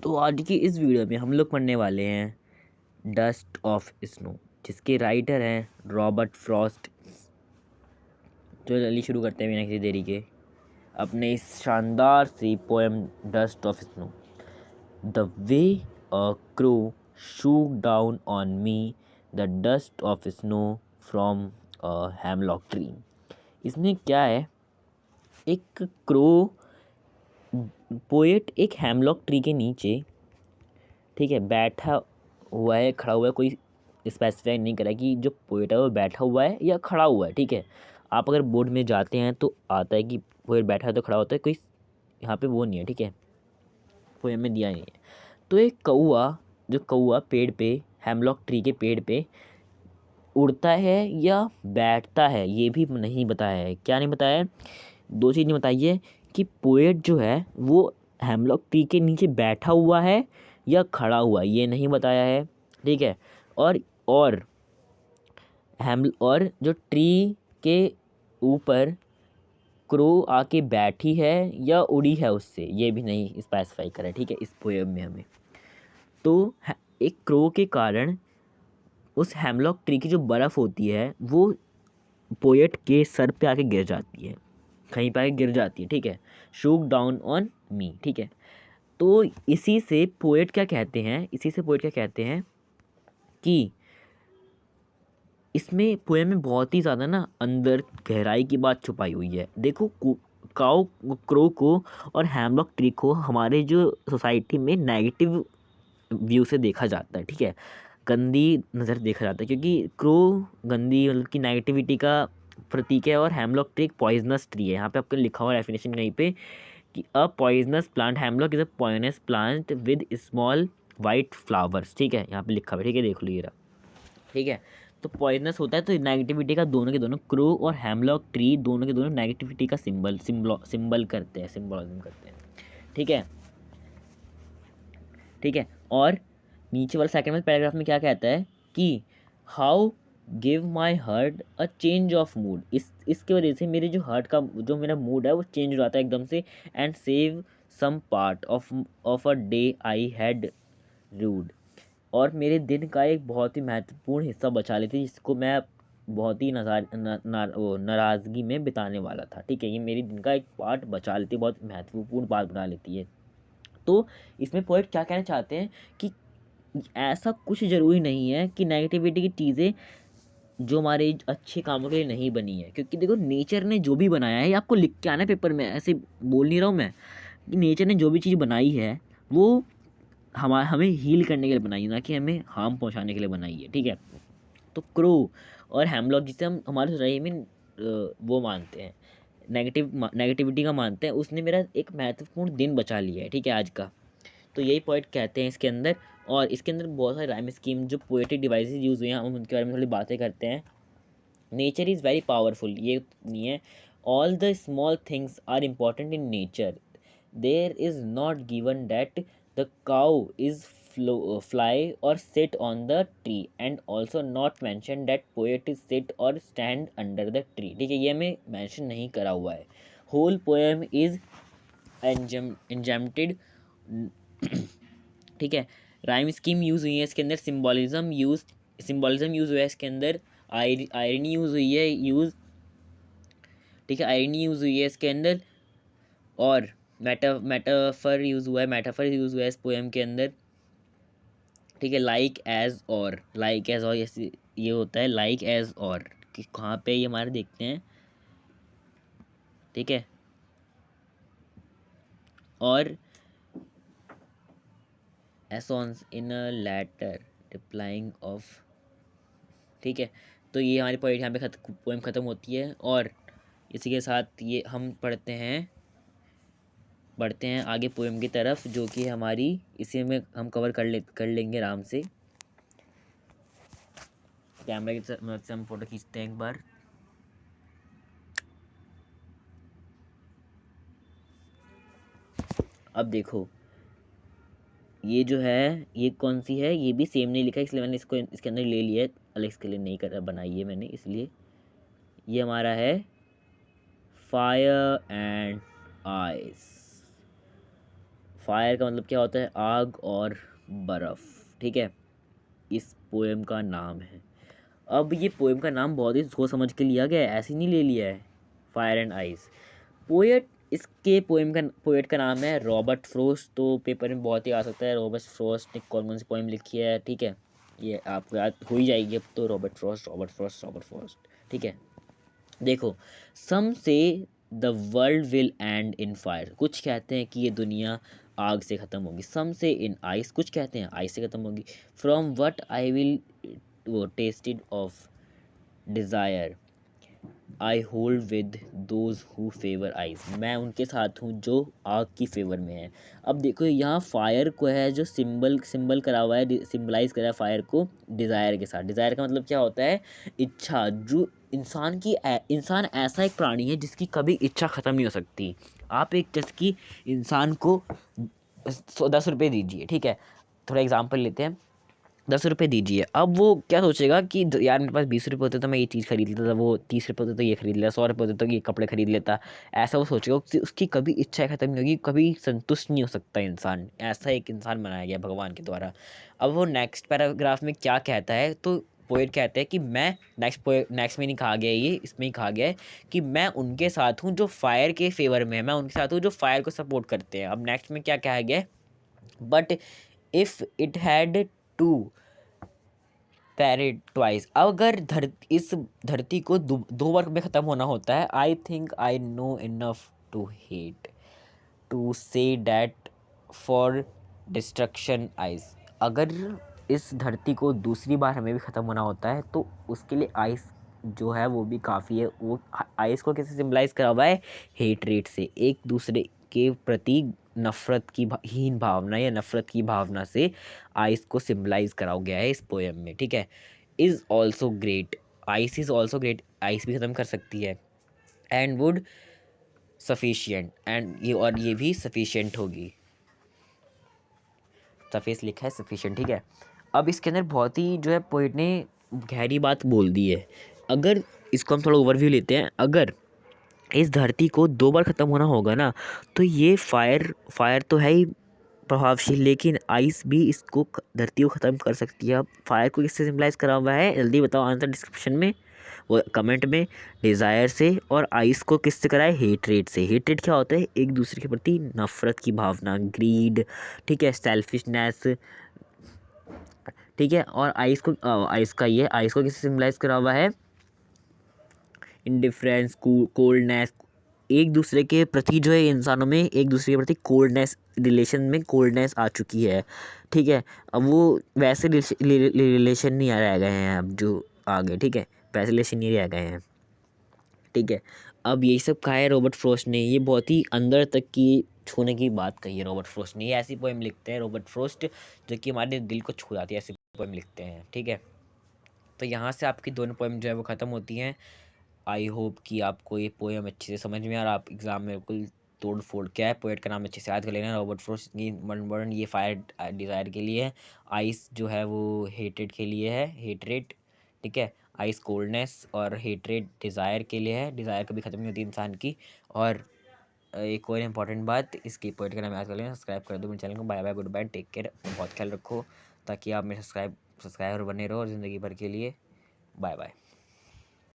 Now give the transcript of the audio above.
तो आज की इस वीडियो में हम लोग पढ़ने वाले हैं डस्ट ऑफ स्नो, जिसके राइटर हैं रॉबर्ट फ्रॉस्ट। तो जल्दी शुरू करते हैं बिना किसी देरी के अपने इस शानदार सी poem dust of snow. The way a crow shook down on me the dust of snow from a hemlock tree. इसमें क्या है, एक क्रो पोएट एक हेमलॉक ट्री के नीचे, ठीक है, बैठा हुआ है, खड़ा हुआ है, कोई स्पेसिफाई नहीं करा कि जो पोएट है वो बैठा हुआ है या खड़ा हुआ है। ठीक है, आप अगर बोर्ड में जाते हैं तो आता है कि पोएट बैठा है तो खड़ा होता है, कोई यहाँ पे वो नहीं है। ठीक है, पोएम में दिया नहीं है। तो एक कौआ, जो कौआ पेड़ पे, हेमलॉक ट्री के पेड़ पे उड़ता है या बैठता है ये भी नहीं बताया है। क्या नहीं बताया है? दो चीज़ नहीं बताई है कि पोएट जो है वो हेमलॉक ट्री के नीचे बैठा हुआ है या खड़ा हुआ है, ये नहीं बताया है। ठीक है, और और जो ट्री के ऊपर क्रो आके बैठी है या उड़ी है उससे, ये भी नहीं स्पेसिफाई करा है। ठीक है, इस पोएम में हमें तो एक क्रो के कारण उस हेमलॉक ट्री की जो बर्फ़ होती है वो पोएट के सर पे आके गिर जाती है, कहीं पे आके गिर जाती है। ठीक है, शूक डाउन ऑन मी। ठीक है, तो इसी से पोएट क्या कहते हैं कि इसमें पोएम में बहुत ही ज़्यादा ना अंदर गहराई की बात छुपाई हुई है। देखो, काऊ क्रो को और हेमलॉक ट्री को हमारे जो सोसाइटी में नेगेटिव व्यू से देखा जाता है। ठीक है, गंदी नज़र देखा जाता है, क्योंकि क्रो गंदी, मतलब कि नेगेटिविटी का प्रतीक है, और हेमलॉक ट्री एक पॉइजनस ट्री है। यहाँ पे आपको लिखा हुआ डेफिनेशन कहीं पे कि a poisonous plant, hemlock is a poisonous plant with small white flowers. ठीक है, यहाँ पे लिखा हुआ है। ठीक है, देख लीजिएगा। ठीक है, तो पॉइजनस होता है, तो नेगेटिविटी का दोनों के दोनों, क्रो और हेमलॉक ट्री दोनों के दोनों नेगेटिविटी का सिंबल करते हैं, सिंबलिज्म करते हैं। ठीक है, ठीक है, और नीचे वाला सेकंड में पैराग्राफ में क्या कहता है कि how give my heart a change of mood. इसके वजह से मेरे जो हार्ट का जो मेरा मूड है वो चेंज हो जाता है एकदम से। And save some part of a day I had rued. और मेरे दिन का एक बहुत ही महत्वपूर्ण हिस्सा बचा लेती, जिसको मैं बहुत ही नाराज़गी में बिताने वाला था। ठीक है, ये मेरी दिन का एक पार्ट बचा लेती है, बहुत महत्वपूर्ण पार्ट बना लेती है। तो इसमें पोएट क्या कहना चाहते हैं कि ऐसा कुछ ज़रूरी नहीं है कि नेगेटिविटी की चीज़ें जो हमारे अच्छे कामों के लिए नहीं बनी है, क्योंकि देखो नेचर ने जो भी बनाया है, ये आपको लिख के आना है पेपर में, ऐसे बोल नहीं रहा हूँ मैं, कि नेचर ने जो भी चीज़ बनाई है वो हमें हील करने के लिए बनाई है, ना कि हमें हार्म पहुँचाने के लिए बनाई है। ठीक है, तो क्रो और हेमलॉक, जिसे हम हमारे सोसाइटी में वो मानते हैं, नेगेटिविटी का मानते हैं, उसने मेरा एक महत्वपूर्ण दिन बचा लिया है। ठीक है, आज का। तो यही पॉइंट कहते हैं इसके अंदर। और इसके अंदर बहुत सारे राइम स्कीम, जो पोएटिक डिवाइसेस यूज़ हुए हैं, हम उनके बारे में थोड़ी बातें करते हैं। नेचर इज़ वेरी पावरफुल, ये नहीं है। All the small things are important in nature. There is not given that the cow is fly or sit on the tree, and also not mention that poet is sit or stand under the tree। ठीक है, ये हमें mention नहीं करा हुआ है। Whole poem is enjambed. ठीक है, राइम स्कीम यूज़ हुई है इसके अंदर, सिम्बॉलिज्म यूज़ हुआ है इसके अंदर, आयरनी यूज़ हुई है ठीक है, आयरनी यूज़ हुई है इसके अंदर, और मेटाफर यूज़ हुआ है इस पोएम के अंदर। ठीक है, लाइक एज और ये होता है लाइक एज और, कि कहाँ पे ये हमारे देखते हैं। ठीक है, और एसॉन्स इन अ लेटर रिप्लाइंग ऑफ। ठीक है, तो ये हमारी पोएट यहाँ पे पोएम ख़त्म होती है। और इसी के साथ ये हम बढ़ते हैं आगे पोएम की तरफ, जो कि हमारी इसी में हम कवर कर लेंगे आराम से। कैमरा की मदद से हम फोटो खींचते हैं एक बार। अब देखो, ये जो है ये कौन सी है, ये भी सेम नहीं लिखा है, इसलिए मैंने इसको इसके अंदर ले लिया है, अलग के लिए नहीं कर बनाई है मैंने, इसलिए ये हमारा है फायर एंड आइस। फायर का मतलब क्या होता है, आग और बर्फ़, ठीक है, इस पोएम का नाम है। अब ये पोएम का नाम बहुत ही सोच समझ के लिया गया है, ऐसे ही नहीं ले लिया है, फायर एंड आइस। पोएट, इसके पोएट का नाम है रॉबर्ट फ्रॉस्ट। तो पेपर में बहुत ही आ सकता है रॉबर्ट फ्रॉस्ट ने कौन कौन सी पोएम लिखी है, ठीक है, ये आपको याद हो ही जाएगी अब तो, Robert Frost, Robert Frost, Robert Frost, ठीक है। देखो, सम से the world will and in fire, कुछ कहते हैं कि ये दुनिया आग से ख़त्म होगी। सम से इन आइस, कुछ कहते हैं आइस से ख़त्म होगी। फ्रॉम वट आई विल वो tested of desire I hold with those who favour eyes, मैं उनके साथ हूँ जो आग की फेवर में है। अब देखो यहाँ फायर को है जो सिंबल करा हुआ है, सिंबलाइज करा है फायर को डिज़ायर के साथ। डिज़ायर का मतलब क्या होता है, इच्छा। जो इंसान ऐसा एक प्राणी है जिसकी कभी इच्छा ख़त्म नहीं हो सकती। आप एक जैसे कि इंसान को 10 रुपये दीजिए, ठीक है, थोड़ा एग्जाम्पल लेते हैं, 10 रुपये दीजिए। अब वो क्या सोचेगा कि यार मेरे पास 20 रुपये होते तो मैं ये चीज़ खरीद लेता था, वो 30 रुपये होते तो ये खरीद लेता, 100 रुपये होते तो ये कपड़े खरीद लेता। ऐसा वो सोचेगा, उसकी कभी इच्छा ख़त्म नहीं होगी, कभी संतुष्ट नहीं हो सकता इंसान। ऐसा एक इंसान बनाया गया भगवान के द्वारा। अब वो नेक्स्ट पैराग्राफ में क्या कहता है, तो पोएट कहते हैं कि मैं नेक्स्ट में नहीं कहा गया है, ये इसमें ही कहा गया है कि मैं उनके साथ हूँ जो फायर के फेवर में है, मैं उनके साथ हूँ जो फायर को सपोर्ट करते हैं। अब नेक्स्ट में क्या कहा गया है, but if it had to perish twice, अगर इस धरती को दो बार में ख़त्म होना होता है, I think I know enough to hate to say that for destruction ice, अगर इस धरती को दूसरी बार हमें भी ख़त्म होना होता है तो उसके लिए आइस जो है वो भी काफ़ी है। वो आइस को कैसे सिम्बलाइज करा हुआ है, हेट रेट से, एक दूसरे के प्रति नफ़रत की हीन भावना या नफ़रत की भावना से आइस को सिम्बलाइज करा गया है इस पोएम में, ठीक है। Is also great, ice is also great, ice भी ख़त्म कर सकती है। एंड वुड सफिशिएंट, एंड ये भी सफिशिएंट होगी, सफेस लिखा है सफिशिएंट, ठीक है। अब इसके अंदर बहुत ही जो है पोइट ने गहरी बात बोल दी है। अगर इसको हम थोड़ा ओवरव्यू लेते हैं, अगर इस धरती को 2 बार ख़त्म होना होगा ना, तो ये फायर तो है ही प्रभावशील, लेकिन आइस भी इसको धरती को ख़त्म कर सकती है। अब फायर को किससे सिम्बलाइज करा हुआ है, जल्दी बताओ आंसर डिस्क्रिप्शन में, वो कमेंट में। डिज़ायर से, और आइस को किससे करा है, हेटरेट से। हेटरेट क्या होता है, एक दूसरे के प्रति नफ़रत की भावना, ग्रीड, ठीक है, सेल्फिशनेस, ठीक है। और आइस को किससे सिम्बलाइज करा हुआ है, इंडिफरेंस, कोल्डनेस, एक दूसरे के प्रति जो है इंसानों में एक दूसरे के प्रति कोल्डनेस, रिलेशन में कोल्डनेस आ चुकी है, ठीक है। अब वो वैसे रिलेशन नहीं रह गए हैं, अब जो आ गए, ठीक है, वैसे रिलेशन नहीं रह गए हैं, ठीक है। अब यही सब कहा है रॉबर्ट फ्रॉस्ट ने, ये बहुत ही अंदर तक की छूने की बात कही है रॉबर्ट फ्रॉस्ट ने। ये ऐसी पोएम लिखते हैं रॉबर्ट फ्रॉस्ट जो कि हमारे दिल को छू जाती है, ऐसी पोएम लिखते हैं, ठीक है। तो यहाँ से आपकी दोनों पोएम जो है वो ख़त्म होती हैं। आई होप कि आपको ये पोएम अच्छे से समझ में, और आप एग्ज़ाम में बिल्कुल तोड़ फोड़, क्या है पोएट का नाम अच्छे से याद कर लेना, रॉबर्ट फ्रॉस्ट की वर्न, ये फायर डिज़ायर के लिए है, आइस जो है वो हेटेड के लिए है, हेटरेट, ठीक है, आइस कोल्डनेस, और हेटरेट डिज़ायर के लिए है, डिज़ायर कभी ख़त्म नहीं होती इंसान की। और एक और इम्पॉर्टेंट बात, इसकी पोएट का नाम याद कर लेना, सब्सक्राइब कर दो मेरे चैनल को। Bye bye, goodbye, take care, बहुत ख्याल रखो, ताकि आप मेरे सब्सक्राइबर बने रहो ज़िंदगी भर के लिए। Bye bye.